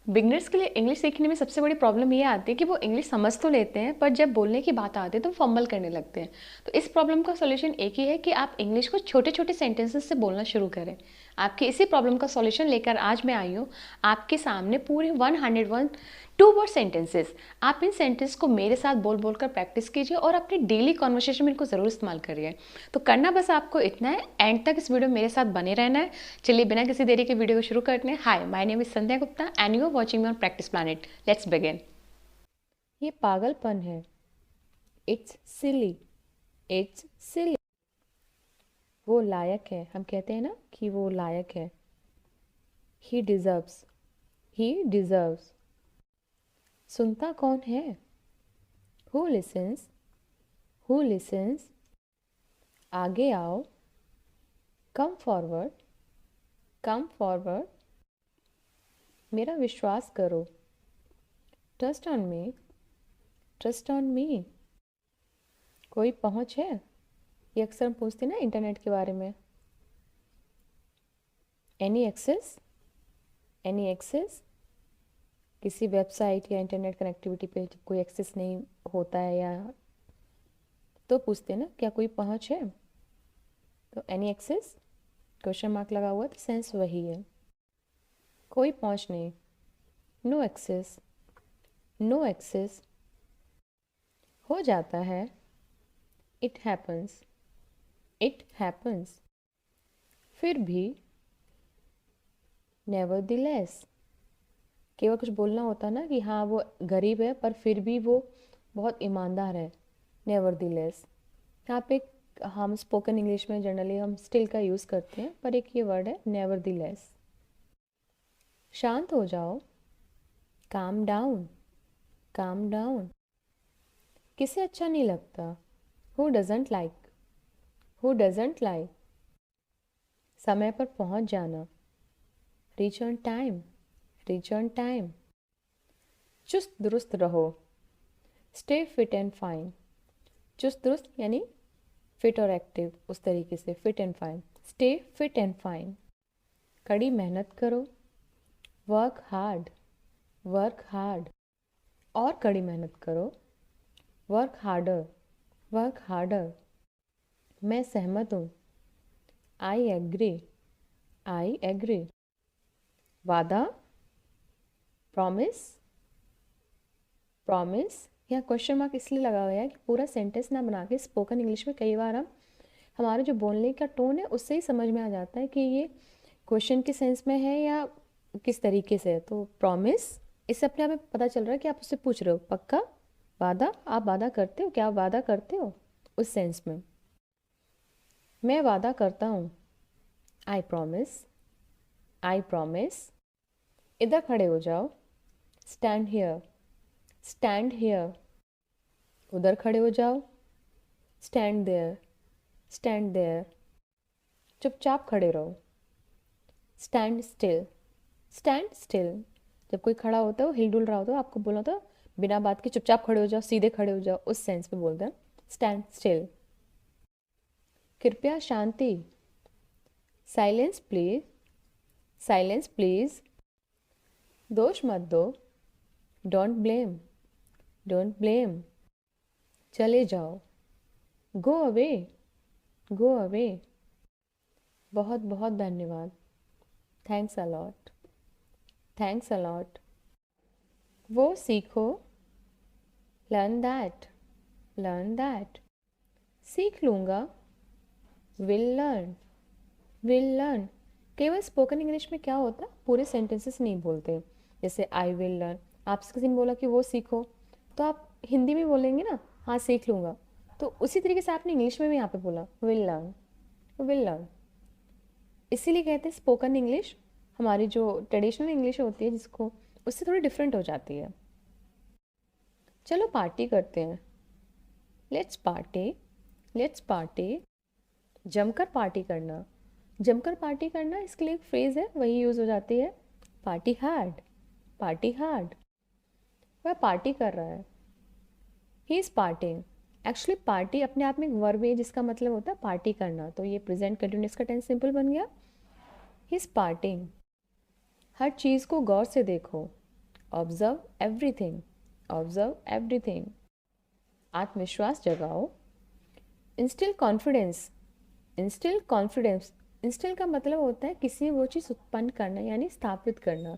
Beginners के लिए English सीखने में सबसे बड़ी प्रॉब्लम ये आती है कि वो इंग्लिश समझ तो लेते हैं, पर जब बोलने की बात आती है तो फंबल करने लगते हैं। तो इस प्रॉब्लम का सॉल्यूशन एक ही है कि आप इंग्लिश को छोटे छोटे सेंटेंसेस से बोलना शुरू करें। आपकी इसी प्रॉब्लम का सॉल्यूशन लेकर आज मैं आई हूँ आपके सामने पूरे 101 टू वर्ड सेंटेंसेस। आप इन सेंटेंस को मेरे साथ बोल बोल कर प्रैक्टिस कीजिए और अपनी डेली कॉन्वर्सेशन में इनको ज़रूर इस्तेमाल करिए। तो करना बस आपको इतना है, एंड तक इस वीडियो मेरे साथ बने रहना है। चलिए बिना किसी देरी के वीडियो को शुरू करते हैं। Hi, my name is Sandhya Gupta and you are watching me on practice planet. Let's begin. ये पागलपन है। It's silly. It's silly. वो लायक है, हम कहते हैं ना कि वो लायक है। ही डिजर्व्स। ही डिजर्व्स। सुनता कौन है? Who lessons? Who lessons? आगे आओ। Come forward. Come forward. मेरा विश्वास करो। Trust on me. Trust on me. कोई पहुंच है? ये अक्सर हम पूछते हैं ना इंटरनेट के बारे में। Any access? Any access? किसी वेबसाइट या इंटरनेट कनेक्टिविटी पे जब कोई एक्सेस नहीं होता है या तो पूछते हैं ना क्या कोई पहुंच है। तो एनी एक्सेस, क्वेश्चन मार्क लगा हुआ तो सेंस वही है। कोई पहुंच नहीं। No access. No access. हो जाता है। It happens. It happens. फिर भी। नेवरदीलेस। केवल कुछ बोलना होता ना कि हाँ वो गरीब है पर फिर भी वो बहुत ईमानदार है। नेवरदीलेस। यहाँ पे हम स्पोकन इंग्लिश में जनरली हम स्टिल का यूज़ करते हैं, पर एक ये वर्ड है नेवरदीलेस। शांत हो जाओ। Calm down. Calm down. किसे अच्छा नहीं लगता? Who doesn't like? Who doesn't like? समय पर पहुंच जाना। Reach on time. Reach on time. चुस्त दुरुस्त रहो। Stay fit and fine. चुस्त दुरुस्त यानी फिट और एक्टिव, उस तरीके से fit and fine. Stay fit and fine. कड़ी मेहनत करो। Work hard. Work hard. और कड़ी मेहनत करो। Work harder. Work harder. मैं सहमत हूँ। I agree. I agree. वादा। प्रॉमिस। प्रॉमिस। यहाँ क्वेश्चन मार्क इसलिए लगा हुआ है कि पूरा सेंटेंस ना बना के स्पोकन इंग्लिश में कई बार हम हमारे जो बोलने का टोन है उससे ही समझ में आ जाता है कि ये क्वेश्चन के सेंस में है या किस तरीके से है। तो प्रॉमिस, इससे अपने आप में पता चल रहा है कि आप उससे पूछ रहे हो पक्का। वादा, आप वादा करते हो, क्या आप वादा करते हो, उस सेंस में। मैं वादा करता हूँ। I promise. I promise. इधर खड़े हो जाओ। Stand here. Stand here. उधर खड़े हो जाओ। Stand there. Stand there. चुपचाप खड़े रहो। Stand still. Stand still. जब कोई खड़ा होता है वो हिल डुल रहा होता है, आपको बोलना होता है बिना बात के चुपचाप खड़े हो जाओ, सीधे खड़े हो जाओ, उस सेंस में बोलते हैं स्टैंड स्टिल। कृपया शांति। Silence please. Silence please. दोष मत दो। Don't blame. Don't blame. चले जाओ। Go away. Go away. बहुत बहुत धन्यवाद। Thanks a lot. Thanks a lot. वो सीखो। Learn that. Learn that. सीख लूँगा। Will learn. Will learn. केवल स्पोकन इंग्लिश में क्या होता है, पूरे सेंटेंसेस नहीं बोलते। जैसे आई विल लर्न, आपसे किसी ने बोला कि वो सीखो, तो आप हिंदी में बोलेंगे ना, हाँ सीख लूँगा। तो उसी तरीके से आपने इंग्लिश में भी यहाँ पे बोला विल लर्न। Will learn. इसीलिए कहते हैं स्पोकन इंग्लिश हमारी जो ट्रेडिशनल इंग्लिश होती है जिसको, उससे थोड़ी डिफरेंट हो जाती है। चलो पार्टी करते हैं। Let's party. Let's party. जमकर पार्टी करना। जमकर पार्टी करना, इसके लिए एक फ्रेज है वही यूज़ हो जाती है। Party hard. Party hard. वह पार्टी कर रहा है। He is partying. Actually party अपने आप में एक वर्ब है जिसका मतलब होता है पार्टी करना, तो ये प्रेजेंट कंटिन्यूस का टेंस सिंपल बन गया। ही इज़ पार्टिंग। हर चीज़ को गौर से देखो। Observe everything, observe everything. आत्मविश्वास जगाओ, instil confidence, instil confidence. Instil का मतलब होता है किसी वो चीज़ उत्पन्न करना, यानी स्थापित करना।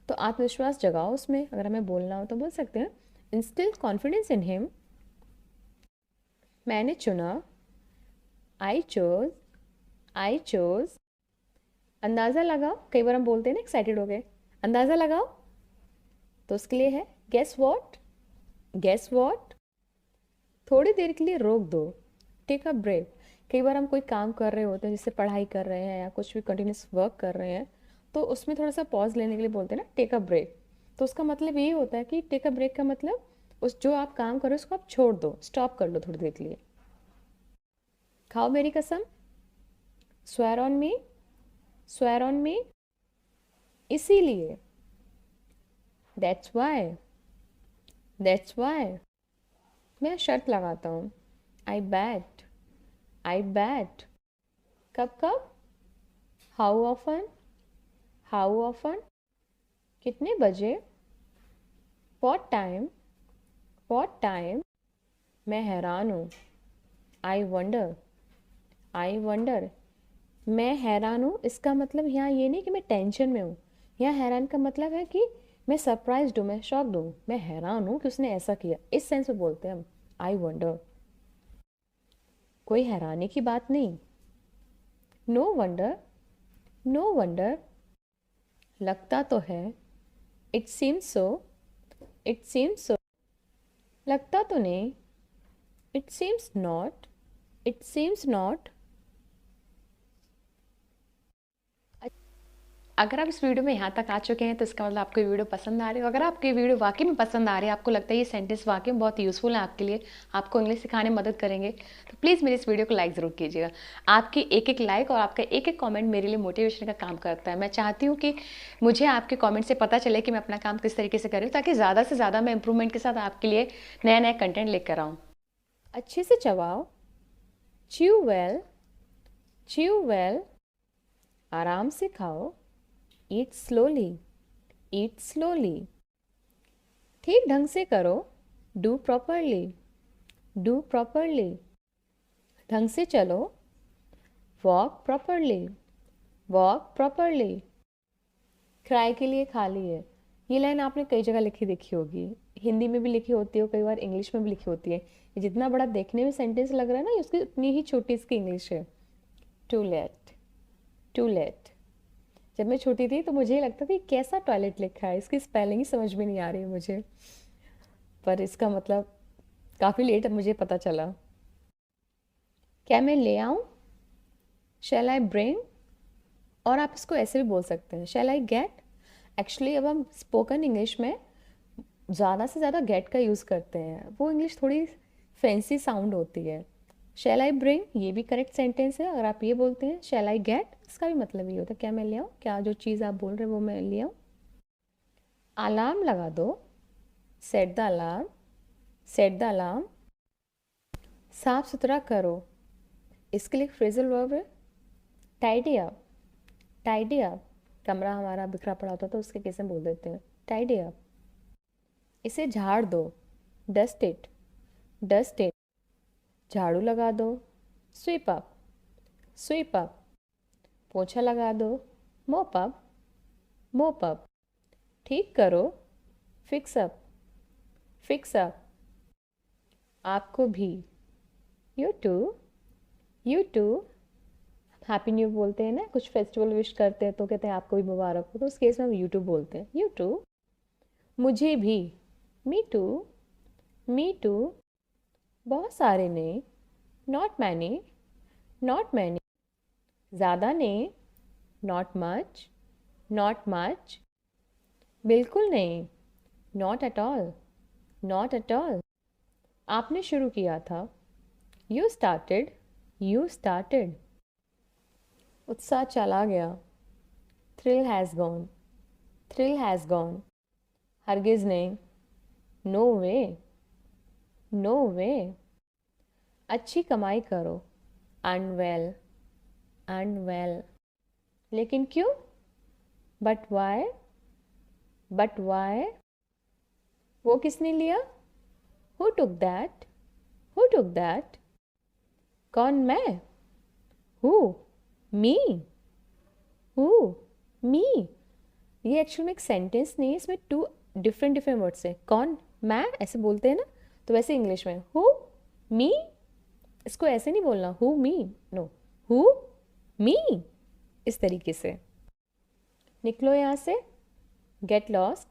तो आत्मविश्वास जगाओ उसमें, अगर हमें बोलना हो तो बोल सकते हैं इंस्टिल कॉन्फिडेंस इन हिम। मैंने चुना, आई चोज, आई चोज। अंदाज़ा लगाओ, कई बार हम बोलते हैं ना एक्साइटेड हो गए, अंदाज़ा लगाओ, तो उसके लिए है गेस वॉट, गेस वॉट। थोड़ी देर के लिए रोक दो, टेक अ ब्रेक। कई बार हम कोई काम कर रहे होते हैं, जैसे पढ़ाई कर रहे हैं या कुछ भी कंटिन्यूस वर्क कर रहे हैं, तो उसमें थोड़ा सा पॉज लेने के लिए बोलते हैं ना टेक अ ब्रेक। तो उसका मतलब ये होता है कि टेक अ ब्रेक का मतलब उस जो आप काम कर रहे हो उसको आप छोड़ दो, स्टॉप कर लो थोड़ी देर के लिए। खाओ मेरी कसम, swear on me, swear on me. इसीलिए, दैट्स वाई, दैट्स वाई। मैं शर्त लगाता हूँ, आई बैट, आई बैट। कब कब, हाउ ऑफन, हाउ ऑफन। कितने बजे, वॉट टाइम, वॉट टाइम। मैं हैरान हूँ, आई वंडर, आई वंडर। मैं हैरान हूँ, इसका मतलब यहाँ ये नहीं कि मैं टेंशन में हूँ। यहाँ हैरान का मतलब है कि मैं सरप्राइज्ड हूँ, मैं शॉक्ड हूँ, मैं हैरान हूँ कि उसने ऐसा किया, इस सेंस में बोलते हैं हम आई वंडर। कोई हैरानी की बात नहीं, नो वंडर, नो वंडर। लगता तो है, it seems so, it seems so. लगता तो नहीं, it seems not, it seems not. अगर आप इस वीडियो में यहाँ तक आ चुके हैं तो इसका मतलब आपको ये वीडियो पसंद आ रही है। अगर आपको ये वीडियो वाकई में पसंद आ रही है, आपको लगता है ये सेंटेंस वाकई में बहुत यूज़फुल है आपके लिए, आपको इंग्लिश सिखाने में मदद करेंगे, तो प्लीज़ मेरी इस वीडियो को लाइक ज़रूर कीजिएगा। आपकी एक एक लाइक और आपका एक एक कॉमेंट मेरे लिए मोटिवेशन का काम करता है। मैं चाहती हूँ कि मुझे आपके कॉमेंट से पता चले कि मैं अपना काम किस तरीके से कर रही हूँ, ताकि ज़्यादा से ज़्यादा मैं इंप्रूवमेंट के साथ आपके लिए नया नया कंटेंट लेकर आऊँ। अच्छे से चबाओ, च्यू वेल, च्यू वेल। आराम से खाओ, ईट स्लोली, ईट स्लोली। ठीक ढंग से करो, डू प्रॉपरली, डू प्रॉपरली। ढंग से चलो, walk properly, walk properly. Cry के लिए खाली है, ये लाइन आपने कई जगह लिखी देखी होगी, हिंदी में भी लिखी होती है, कई बार इंग्लिश में भी लिखी होती है। ये जितना बड़ा देखने में सेंटेंस लग रहा है ना, उसकी उतनी ही छोटी इसकी इंग्लिश है। Too late, too late. जब मैं छोटी थी तो मुझे ये लगता था कि कैसा टॉयलेट लिखा है, इसकी स्पेलिंग ही समझ में नहीं आ रही है मुझे, पर इसका मतलब काफ़ी लेट मुझे पता चला। क्या मैं ले आऊँ, शैल आई ब्रिंग। और आप इसको ऐसे भी बोल सकते हैं, शैल आई गेट। एक्चुअली अब हम स्पोकन इंग्लिश में ज़्यादा से ज़्यादा गेट का यूज़ करते हैं, वो इंग्लिश थोड़ी फैंसी साउंड होती है। शैल आई ब्रिंग ये भी करेक्ट सेंटेंस है। अगर आप ये बोलते हैं शैल आई गेट, इसका भी मतलब ये होता है क्या मैं ले आऊँ, क्या जो चीज़ आप बोल रहे हैं वो मैं ले आऊँ। अलार्म लगा दो, set the alarm, set the alarm. साफ सुथरा करो, इसके लिए फ्रेजल वर्ब है टाइडी अप, टाइडी अप। कमरा हमारा बिखरा पड़ा होता है तो उसके कैसे बोल देते हैं टाइडी अप। इसे झाड़ दो, डस्ट इट, डस्ट इट। झाड़ू लगा दो, स्वीप अप, स्वीप अप। पोछा लगा दो, मोप अप, मोप अप। ठीक करो, फिक्स अप, फिक्स अप। आपको भी, you too, you too. Happy new बोलते हैं ना, कुछ फेस्टिवल विश करते हैं तो कहते हैं आपको भी मुबारक हो, तो उस केस में हम यू टू बोलते हैं, यू टू। मुझे भी, मी टू, मी टू। बहुत सारे नहीं, नॉट मैनी, नॉट मैनी। ज़्यादा नहीं, नॉट मच, नॉट मच। बिल्कुल नहीं, not at all, not at all. आपने शुरू किया था, यू स्टार्टेड, यू स्टार्टेड। उत्साह चला गया, thrill has gone, thrill has gone. हरगिज़ नहीं, नो वे, नो वे। अच्छी कमाई करो, अनवेल, अनवेल। लेकिन क्यों, बट वाई, बट वाई। वो किसने लिया? Who took that? Who took that? कौन? मैं? हु? मी? हु? मी? ये एक्चुअल में एक सेंटेंस नहीं है, इसमें टू डिफरेंट वर्ड्स है। कौन? मैं ऐसे बोलते हैं ना, तो वैसे इंग्लिश में हु? मी? इसको ऐसे नहीं बोलना हु मी, नो, हु? मी, इस तरीके से। निकलो यहाँ से। Get lost,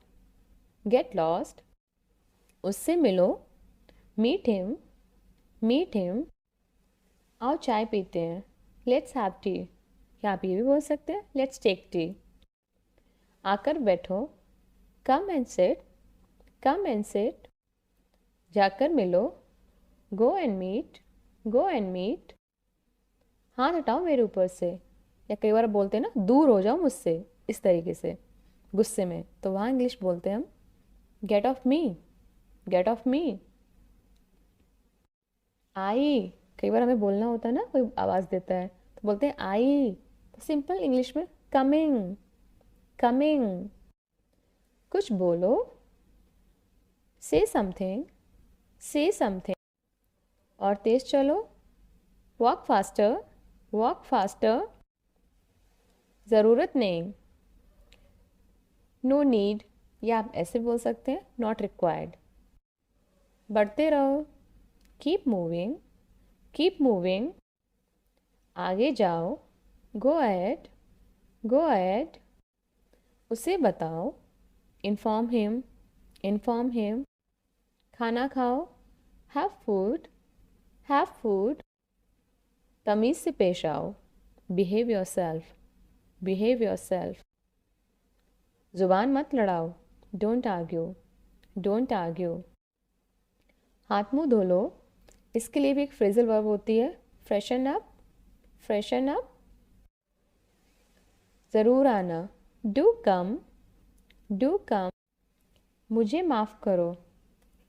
get lost. उससे मिलो, मीट हिम, मीट हिम। आओ चाय पीते हैं, लेट्स हैव टी। क्या आप ये भी बोल सकते हैं? Let's take tea. आकर बैठो, come and sit, come and sit. जाकर मिलो, go and meet, go and meet. हाथ हटाओ मेरे ऊपर से, या कई बार बोलते हैं ना दूर हो जाओ मुझसे, इस तरीके से गुस्से में, तो वहाँ इंग्लिश बोलते हैं हम get off me, get off me. I, कई बार हमें बोलना होता है ना, कोई आवाज़ देता है तो बोलते हैं आई, तो सिंपल इंग्लिश में कमिंग, कमिंग। कुछ बोलो, से समथिंग, से समथिंग। और तेज चलो, वॉक फास्टर, वॉक फास्टर। ज़रूरत नहीं, नो नीड, या आप ऐसे बोल सकते हैं नॉट रिक्वायर्ड। बढ़ते रहो, कीप मूविंग, कीप मूविंग। आगे जाओ, गो अहेड, गो अहेड। उसे बताओ, इन्फॉर्म हिम, इन्फॉर्म हिम। खाना खाओ, हैव फूड, हैव फूड। तमीज़ से पेश आओ, बिहेव योरसेल्फ, बिहेव योरसेल्फ। ज़ुबान मत लड़ाओ, डोंट आर्ग्यू, डोंट आर्ग्यू। हाथ मुंह धो लो, इसके लिए भी एक फ्रेजल वर्ब होती है, फ्रेशन अप, फ्रेशन अप। ज़रूर आना, डू कम, डू कम। मुझे माफ़ करो,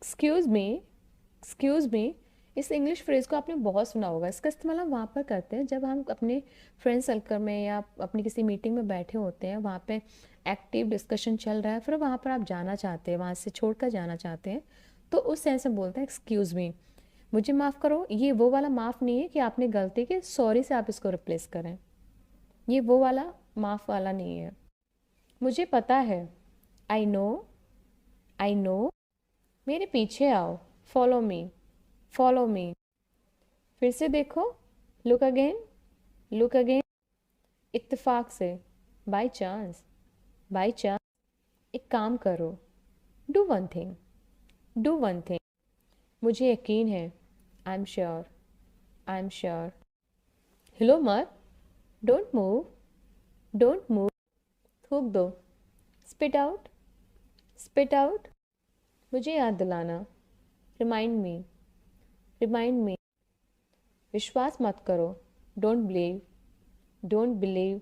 एक्सक्यूज़ मी, एक्सक्यूज़ मी। इस इंग्लिश फ्रेज़ को आपने बहुत सुना होगा। इसका इस्तेमाल हम वहाँ पर करते हैं जब हम अपने फ्रेंड सर्कल में या अपनी किसी मीटिंग में बैठे होते हैं, वहाँ पे एक्टिव डिस्कशन चल रहा है, फिर वहाँ पर आप जाना चाहते हैं, वहाँ से छोड़कर जाना चाहते हैं, तो उस सेंस में बोलते हैं एक्सक्यूज़ मी, मुझे माफ़ करो। ये वो वाला माफ़ नहीं है कि आपने गलती के सॉरी से आप इसको रिप्लेस करें, ये वो वाला माफ़ वाला नहीं है। मुझे पता है, आई नो, आई नो। मेरे पीछे आओ, फॉलो मी, फॉलो मी। फिर से देखो, लुक अगेन, लुक अगेन। इत्तेफाक से, बाय चांस, बाय चांस। एक काम करो, do one thing, do one thing. मुझे यकीन है, I am sure, I am sure. हिलो मत, डोंट मूव, डोंट मूव। थूक दो, स्पिट आउट, स्पिट आउट। मुझे याद दिलाना, रिमाइंड मी, रिमाइंड मी। विश्वास मत करो, don't believe, don't believe.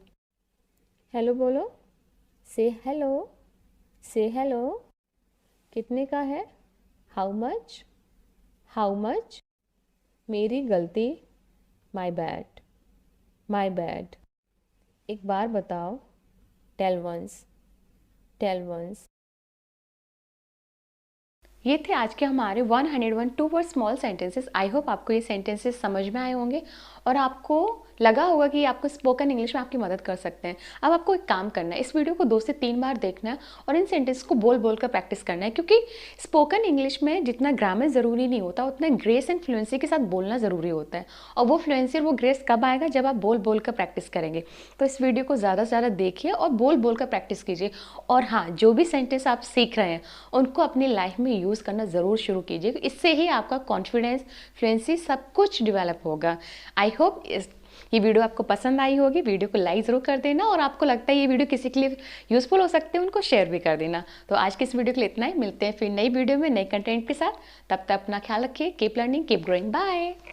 Hello बोलो, से हेलो, से हेलो। कितने का है, हाउ मच, हाउ मच। मेरी गलती, माई बैड, माई बैड। एक बार बताओ, टेल वंस, टेल वंस। ये थे आज के हमारे 101 two word small sentences. I hope आपको ये सेंटेंसेस समझ में आए होंगे और आपको लगा होगा कि आपको स्पोकन इंग्लिश में आपकी मदद कर सकते हैं। अब आपको एक काम करना है, इस वीडियो को 2 से 3 बार देखना है और इन सेंटेंस को बोल बोल कर प्रैक्टिस करना है, क्योंकि स्पोकन इंग्लिश में जितना ग्रामर ज़रूरी नहीं होता उतना ग्रेस एंड फ्लुएंसी के साथ बोलना ज़रूरी होता है। और वो फ्लुएंसी और वो ग्रेस कब आएगा, जब आप बोल बोल कर प्रैक्टिस करेंगे। तो इस वीडियो को ज़्यादा से ज़्यादा देखिए और बोल बोल कर प्रैक्टिस कीजिए। और हाँ, जो भी सेंटेंस आप सीख रहे हैं उनको अपनी लाइफ में यूज़ करना ज़रूर शुरू कीजिए। इससे ही आपका कॉन्फिडेंस, फ्लुएंसी सब कुछ डेवलप होगा। आई होप ये वीडियो आपको पसंद आई होगी। वीडियो को लाइक ज़रूर कर देना और आपको लगता है ये वीडियो किसी के लिए यूज़फुल हो सकते हैं, उनको शेयर भी कर देना। तो आज की इस वीडियो के लिए इतना ही। मिलते हैं फिर नई वीडियो में नए कंटेंट के साथ। तब तक अपना ख्याल रखिए। Keep learning, keep growing. Bye.